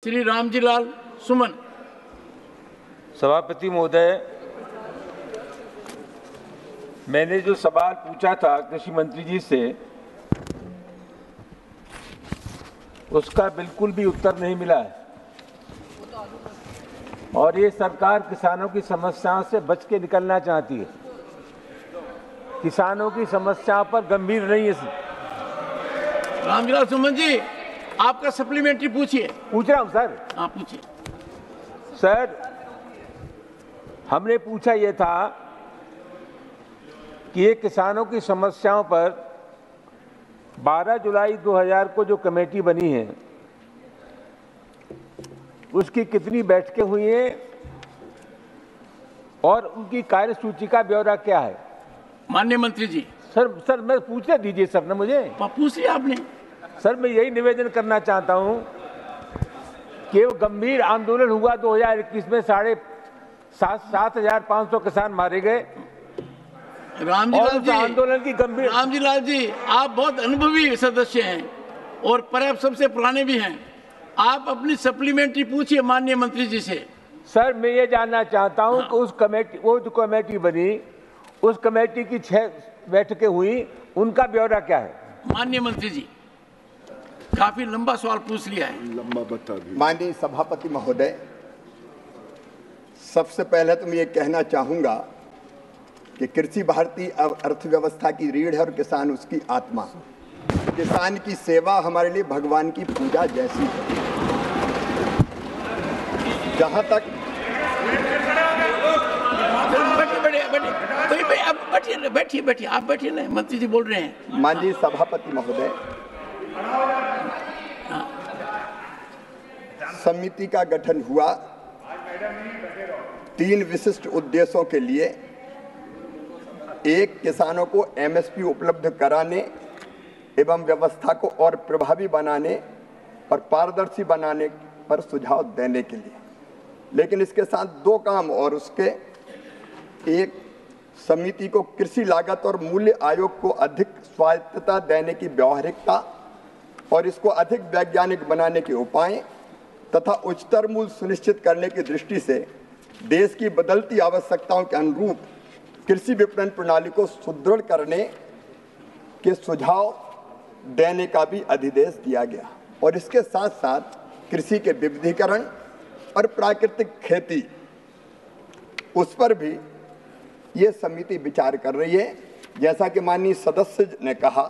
श्री रामजी लाल सुमन। सभापति महोदय, मैंने जो सवाल पूछा था कृषि मंत्री जी से, उसका बिल्कुल भी उत्तर नहीं मिला है और ये सरकार किसानों की समस्याओं से बच के निकलना चाहती है। किसानों की समस्या पर गंभीर नहीं है। रामजी लाल सुमन जी, आपका सप्लीमेंट्री पूछिए। पूछ रहा हूं सर। हाँ पूछिए सर। हमने पूछा ये था कि ये किसानों की समस्याओं पर 12 जुलाई 2000 को जो कमेटी बनी है उसकी कितनी बैठकें हुई हैं और उनकी कार्यसूची का ब्यौरा क्या है? माननीय मंत्री जी। सर मैं पूछने दीजिए सर ना मुझे। पूछ लिया आपने। सर मैं यही निवेदन करना चाहता हूं कि वो गंभीर आंदोलन हुआ 2021 में 7,500 किसान मारे गए। रामजी जी, आंदोलन की गंभीर। रामजी लाल जी, आप बहुत अनुभवी सदस्य हैं और पर्याप्त सबसे पुराने भी हैं। आप अपनी सप्लीमेंट्री पूछिए माननीय मंत्री जी से। सर मैं ये जानना चाहता हूं कि उस कमेटी, वो जो कमेटी बनी, उस कमेटी की 6 बैठकें हुई, उनका ब्यौरा क्या है? माननीय मंत्री जी, काफी लंबा सवाल पूछ लिया है। लंबा बता दीजिए। माननीय सभापति महोदय, सबसे पहले तो मैं ये कहना चाहूंगा कि कृषि भारतीय अर्थव्यवस्था की रीढ़ है और किसान उसकी आत्मा। किसान की सेवा हमारे लिए भगवान की पूजा जैसी है। जहां तक बैठिए, आप बैठिए ना, मंत्री जी बोल रहे हैं। माननीय सभापति महोदय, समिति का गठन हुआ 3 विशिष्ट उद्देश्यों के लिए। एक, किसानों को एमएसपी उपलब्ध कराने एवं व्यवस्था को और प्रभावी बनाने और पारदर्शी बनाने पर सुझाव देने के लिए। लेकिन इसके साथ 2 काम और उसके, एक, समिति को कृषि लागत और मूल्य आयोग को अधिक स्वायत्तता देने की व्यावहारिकता और इसको अधिक वैज्ञानिक बनाने के उपाय तथा उच्चतर मूल्य सुनिश्चित करने की दृष्टि से देश की बदलती आवश्यकताओं के अनुरूप कृषि विपणन प्रणाली को सुदृढ़ करने के सुझाव देने का भी अधिदेश दिया गया। और इसके साथ साथ कृषि के विविधीकरण और प्राकृतिक खेती, उस पर भी ये समिति विचार कर रही है। जैसा कि माननीय सदस्य ने कहा,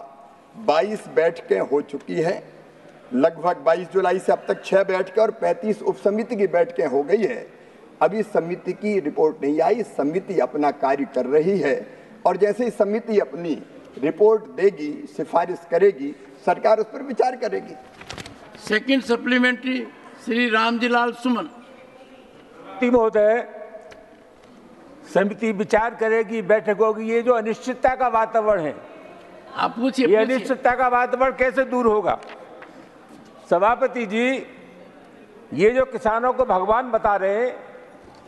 22 बैठकें हो चुकी हैं। लगभग 22 जुलाई से अब तक 6 बैठकें और 35 उपसमिति की बैठकें हो गई है। अभी समिति की रिपोर्ट नहीं आई। समिति अपना कार्य कर रही है और जैसे ही समिति अपनी रिपोर्ट देगी, सिफारिश करेगी, सरकार उस पर विचार करेगी। सेकंड सप्लीमेंट्री श्री रामजी लाल सुमन। महोदय, समिति विचार करेगी, बैठक होगी। ये जो अनिश्चितता का वातावरण है, आप पूछिए। ये अनिश्चितता का वातावरण कैसे दूर होगा? सभापति जी, ये जो किसानों को भगवान बता रहे हैं,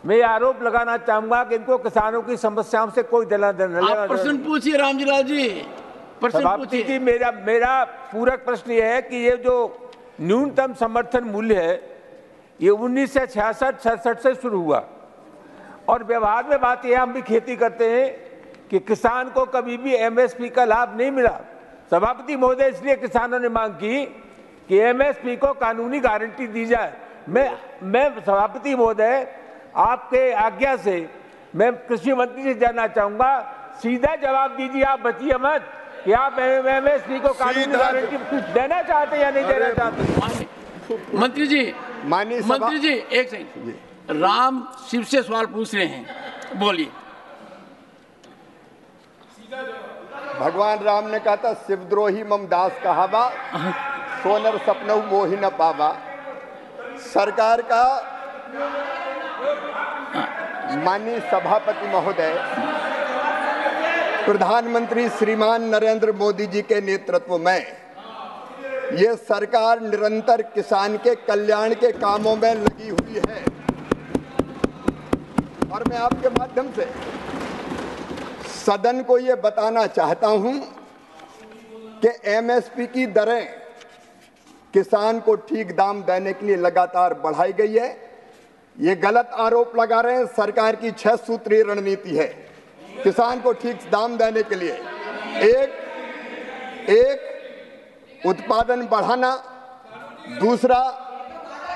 मैं ये आरोप लगाना चाहूंगा कि इनको किसानों की समस्याओं से कोई लेना देना नहीं। प्रश्न पूछिए रामजी लाल जी, सभापति जी, मेरा पूरक प्रश्न ये है कि ये जो न्यूनतम समर्थन मूल्य है, ये 1966-67 से शुरू हुआ और व्यवहार में बात यह, हम भी खेती करते हैं, कि किसान को कभी भी एमएसपी का लाभ नहीं मिला। सभापति महोदय, इसलिए किसानों ने मांग की कि एमएसपी को कानूनी गारंटी दी जाए। मैं सभापति महोदय, आपके आज्ञा से मैं कृषि मंत्री से जानना चाहूंगा, सीधा जवाब दीजिए, आप बचिए मत, कि आप एमएसपी को कानूनी गारंटी देना चाहते या नहीं देना चाहते? मंत्री जी, एक सेकंड। राम शिव से सवाल पूछ रहे हैं, बोलिए। भगवान राम ने कहा था, शिवद्रोही मम दास कहावा, सोनर सपनऊ मोहि न पावा। सरकार का, माननीय सभापति महोदय, प्रधानमंत्री श्रीमान नरेंद्र मोदी जी के नेतृत्व में ये सरकार निरंतर किसान के कल्याण के कामों में लगी हुई है। और मैं आपके माध्यम से सदन को ये बताना चाहता हूं कि एमएसपी की दरें किसान को ठीक दाम देने के लिए लगातार बढ़ाई गई है। ये गलत आरोप लगा रहे हैं। सरकार की 6 सूत्रीय रणनीति है किसान को ठीक दाम देने के लिए। एक उत्पादन बढ़ाना, दूसरा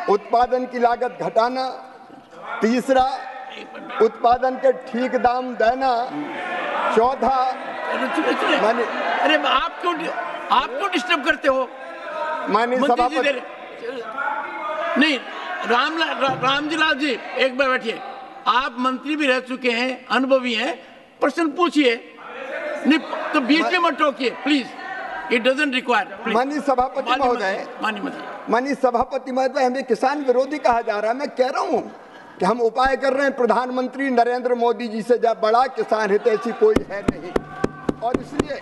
उत्पादन की लागत घटाना, तीसरा उत्पादन के ठीक दाम देना, चौथा अरे आप क्यों डिस्टर्ब करते हो? माननीय सभापति नहीं, रामजी लाल जी एक बार बैठिए। आप मंत्री भी रह चुके हैं, अनुभवी हैं, प्रश्न पूछिए, नहीं तो बीच में मत टोकिए प्लीज। It doesn't require. माननीय सभापति महोदय, माननीय सभापति महोदय, हमें किसान विरोधी कहा जा रहा है। मैं कह रहा हूं कि हम उपाय कर रहे हैं। प्रधानमंत्री नरेंद्र मोदी जी से जब बड़ा किसान हितैषी कोई है नहीं, और इसलिए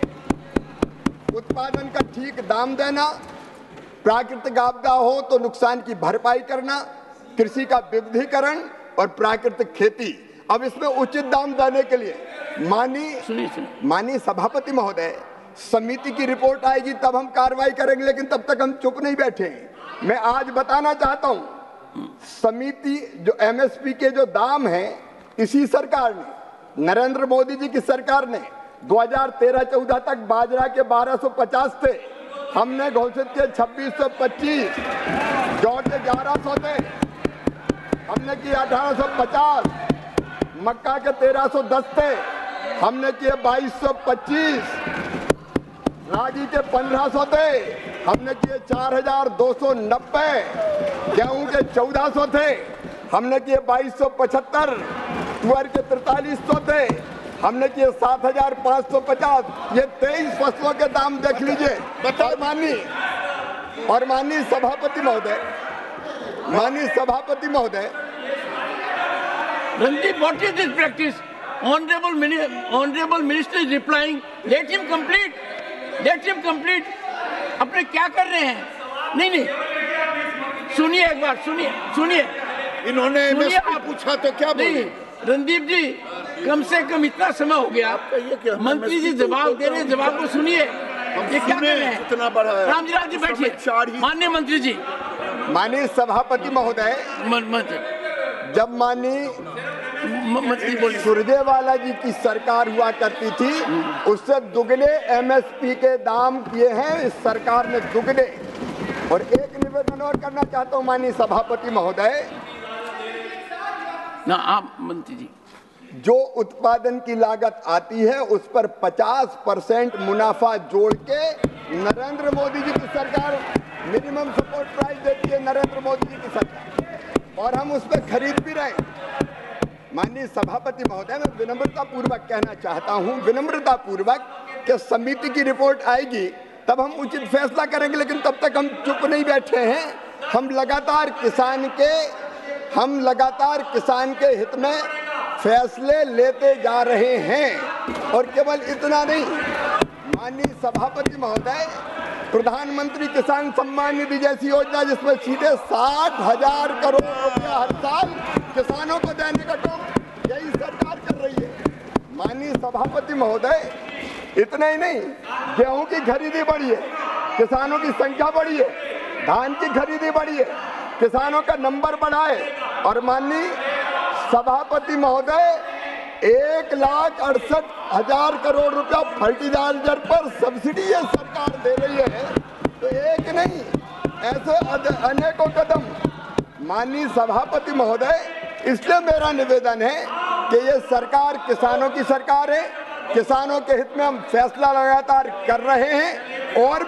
उत्पादन का ठीक दाम देना, प्राकृतिक आपदा हो तो नुकसान की भरपाई करना, कृषि का विविधीकरण और प्राकृतिक खेती। अब इसमें उचित दाम देने के लिए माननीय सभापति महोदय, समिति की रिपोर्ट आएगी तब हम कार्रवाई करेंगे, लेकिन तब तक हम चुप नहीं बैठे। मैं आज बताना चाहता हूं, समिति जो एमएसपी के जो दाम हैं, इसी सरकार ने, नरेंद्र मोदी जी की सरकार ने 2013-14 तक बाजरा के 1250 थे, हमने घोषित किए 2625, जौ के 1100 थे, हमने किए 1850, मक्का के 1310 थे, हमने किए 2225, रागी के 1500 थे, हमने किए 4290, गेहूं के 1400 थे, हमने किए 2275, तुअर के 4300 थे, हमने किए 7550। ये 23 फसलों के दाम देख लीजिए। और माननीय सभापति महोदय, Randeep, what is this practice? Honorable Minister is replying. Let him complete. अपने क्या कर रहे हैं? नहीं, सुनिए एक बार, सुनिए। इन्होंने एमएसपी पूछा तो क्या बोले? रणदीप जी, कम से कम इतना समय हो गया, मंत्री जी जवाब दे रहे हैं, जवाब को सुनिए। ये क्या कर रहे हैं? कितना बड़ा है? रामजी जी बैठिए। माननीय मंत्री जी, माननीय सभापति महोदय, जब माननीय सुरजेवाला जी की सरकार हुआ करती थी, उससे दुगने एमएसपी के दाम किए हैं इस सरकार ने, दुगने। और एक निवेदन और करना चाहता हूं माननीय सभापति महोदय, ना आप मंत्री जी, जो उत्पादन की लागत आती है उस पर 50% मुनाफा जोड़ के नरेंद्र मोदी जी की सरकार मिनिमम सपोर्ट प्राइस देती है, नरेंद्र मोदी जी की सरकार, और हम उस पर खरीद भी रहे। माननीय सभापति महोदय, मैं विनम्रता पूर्वक कहना चाहता हूं, विनम्रता पूर्वक, कि समिति की रिपोर्ट आएगी तब हम उचित फैसला करेंगे, लेकिन तब तक हम चुप नहीं बैठे हैं। हम लगातार किसान के हित में फैसले लेते जा रहे हैं। और केवल इतना नहीं, माननीय सभापति महोदय, प्रधानमंत्री किसान सम्मान निधि जैसी योजना, जिसमें सीधे 60,000 करोड़ रुपया हर साल किसानों को देने का काम यही सरकार कर रही है। माननीय सभापति महोदय, इतना ही नहीं, गेहूं की खरीदी बढ़ी है, किसानों की संख्या बढ़ी है, धान की खरीदी बढ़ी है, किसानों का नंबर बढ़ा है। और माननीय सभापति महोदय, 1,68,000 करोड़ रुपया फर्टिलाइजर पर सब्सिडी ये सरकार दे रही है। तो एक नहीं, ऐसे अनेकों कदम। माननीय सभापति महोदय, इसलिए मेरा निवेदन है कि ये सरकार किसानों की सरकार है, किसानों के हित में हम फैसला लगातार कर रहे हैं। और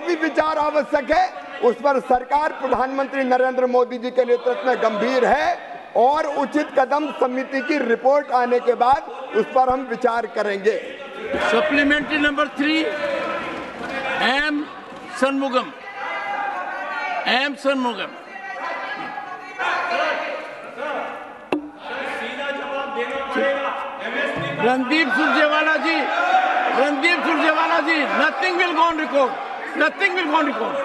भी विचार आवश्यक है, उस पर सरकार प्रधानमंत्री नरेंद्र मोदी जी के नेतृत्व में गंभीर है, और उचित कदम समिति की रिपोर्ट आने के बाद उस पर हम विचार करेंगे। Supplementary number 3, M Shanmugam. Randeep Surjewala ji, nothing will go on record. Nothing will go on record.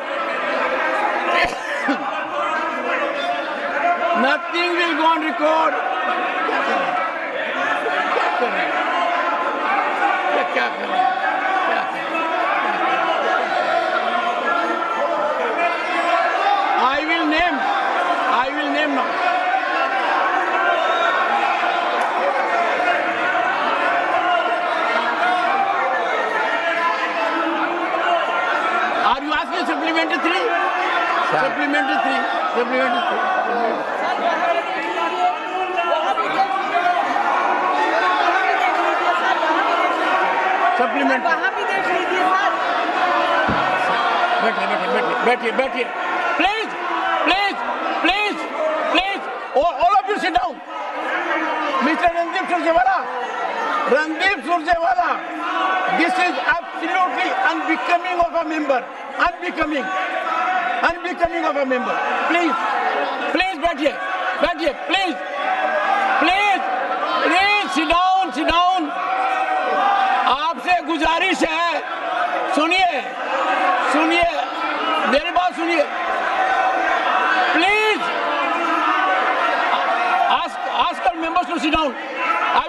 क्या कर रहे हैं? सप्लीमेंट्री 3 सप्लीमेंट बैठिए please please please please all of you sit down. Mister Randeep Surjewala, this is absolutely unbecoming of a member, unbecoming of a member. Please बैठिए please sit down। आपसे गुजारिश है, सुनिए मेरी बात सुनिए, please ask our members to sit down. I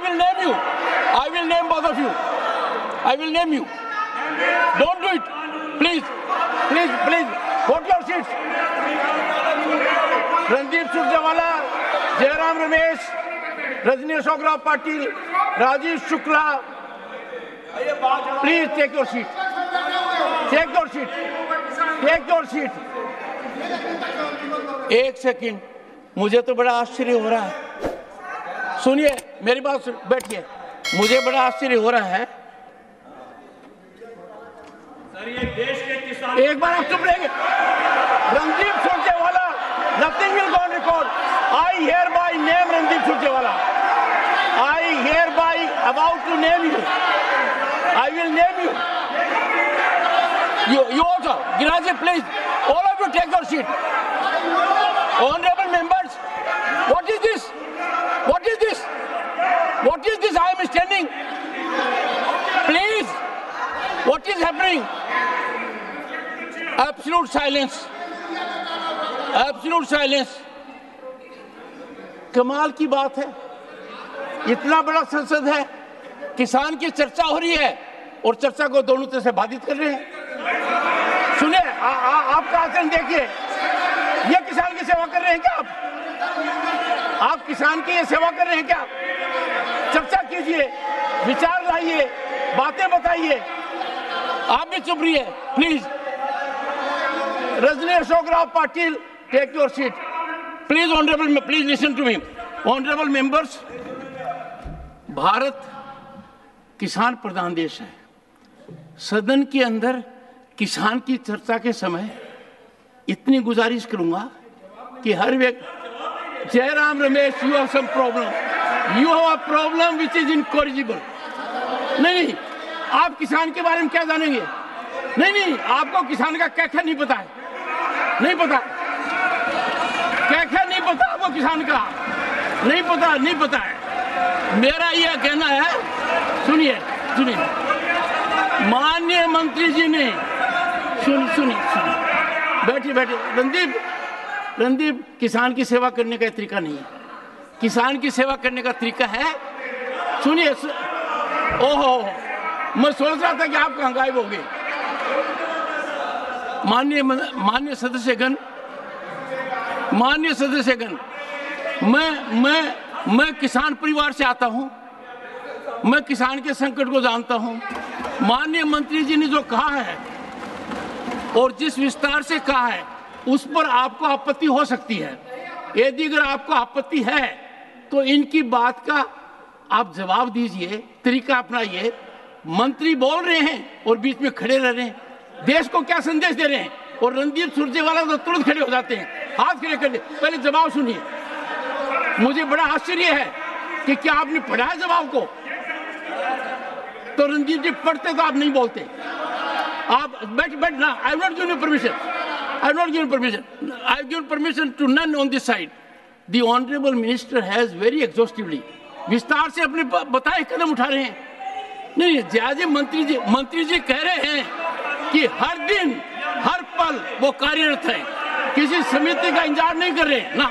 will name both of you. I will name you. Don't do it. Please. Go to your seats. Randeep Surjewala, Jairam Ramesh, Rajni Ashok Rao Patil, Rajesh Shukla. Please take your seat. एक second, मुझे तो बड़ा आश्चर्य हो रहा है। सुनिए मेरी बात, बैठिए। मुझे बड़ा आश्चर्य हो रहा है। सर, ये देश के किसान, एक बार आप चुप रहेंगे। Randeep Surjewala, nothing will go on record. I hereby name Randeep Surjewala. I hereby about to name you. I will name you. You also, Giraji, please, all of you take your seat. Honorable members, what is this? I am standing. Please, what is happening? Absolute silence. कमाल की बात है, इतना बड़ा संसद है, किसान की चर्चा हो रही है और चर्चा को दोनों तरह से बाधित कर रहे हैं। सुनिए, आपका आचरण देखिए, ये किसान की सेवा कर रहे हैं क्या आप किसान की ये सेवा कर रहे हैं क्या? चर्चा कीजिए, विचार लाइए, बातें बताइए। आप भी चुप रहिए please. Rajani Ashok Rao Patil, take your seat please. Honourable, please listen to me. Honourable members, Bharat किसान प्रधान देश है। सदन के अंदर किसान की चर्चा के समय इतनी गुजारिश करूंगा कि हर व्यक्ति, Jairam Ramesh, you have some problem, you have a problem which is incorrigible. नहीं, आप किसान के बारे में क्या जानेंगे? नहीं, आपको किसान का क्या नहीं पता है, नहीं पता आपको किसान का, नहीं पता है। मेरा यह कहना है, सुनिए, माननीय मंत्री जी ने, सुनिए, बैठिए। रणदीप, किसान की सेवा करने का तरीका नहीं है। किसान की सेवा करने का तरीका है, सुनिए। ओहो, मैं सोच रहा था कि आप कहाँ गायब हो गए। माननीय सदस्यगण, मैं किसान परिवार से आता हूं, मैं किसान के संकट को जानता हूं। माननीय मंत्री जी ने जो कहा है और जिस विस्तार से कहा है, उस पर आपको आपत्ति हो सकती है। यदि अगर आपको आपत्ति है तो इनकी बात का आप जवाब दीजिए, तरीका अपनाइए। मंत्री बोल रहे हैं और बीच में खड़े रह रहे हैं, देश को क्या संदेश दे रहे हैं? और रणदीप सुरजेवाला तो तुरंत खड़े हो जाते हैं, हाथ खड़े कर दे। पहले जवाब सुनिए। मुझे बड़ा आश्चर्य है कि क्या आपने पढ़ा है जवाब को? तो रणदीप जी पढ़ते तो आप नहीं बोलते। आप बैठ ना। I have not given you permission. I have given permission to none on this side. The honorable minister has very exhaustively, विस्तार से अपने बताए कदम उठा रहे हैं। नहीं, जैसे मंत्री जी कह रहे हैं कि हर दिन हर पल वो कार्यरत है, किसी समिति का इंतजार नहीं कर रहे हैं ना।